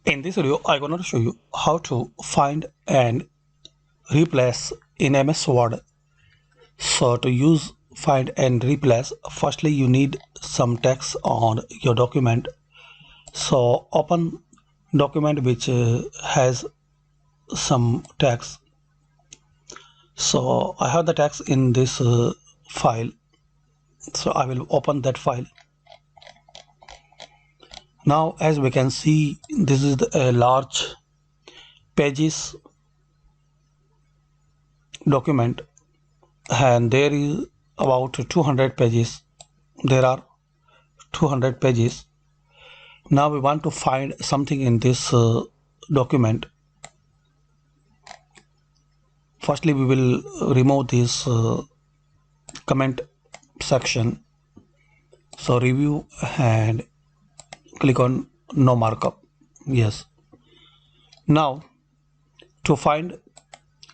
In this video, I'm going to show you how to find and replace in MS Word. So to use find and replace, firstly you need some text on your document. So open document which has some text. So I have the text in this file. So I will open that file. Now as we can see, this is a large pages document and there is about 200 pages. There are 200 pages. Now we want to find something in this document. Firstly we will remove this comment section. So review and click on no markup. Yes. Now to find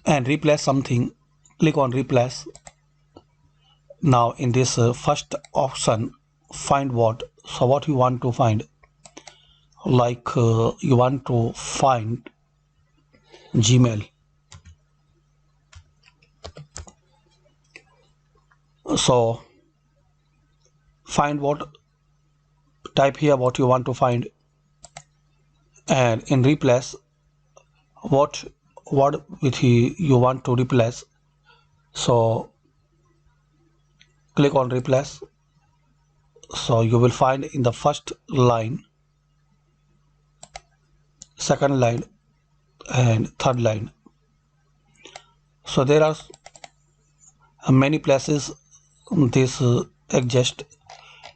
and replace something, click on replace. Now in this first option, find what. So what you want to find, like you want to find Gmail. So find what, type here what you want to find, and in replace what word with you want to replace. So click on replace. So you will find in the first line, second line and third line. So there are many places this exist.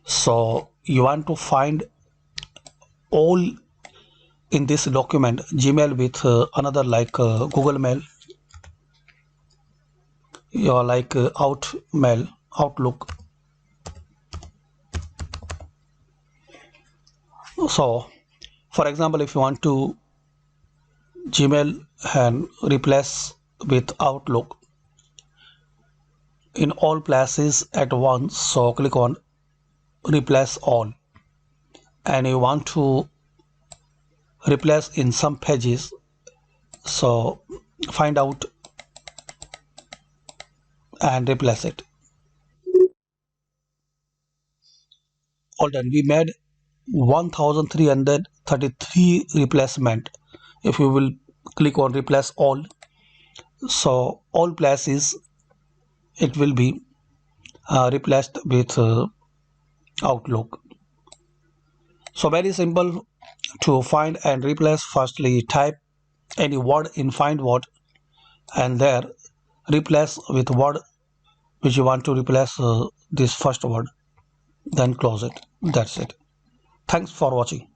So you want to find all in this document Gmail with another like Google Mail, or like Outmail, Outlook. So for example, if you want to Gmail and replace with Outlook in all places at once, so click on replace all, and you want to replace in some pages, so find out and replace it. All done. We made 1333 replacement. If you will click on replace all, so all places it will be replaced with Outlook. So very simple to find and replace. Firstly type any word in find what, and there replace with word which you want to replace this first word, then close it. That's it. Thanks for watching.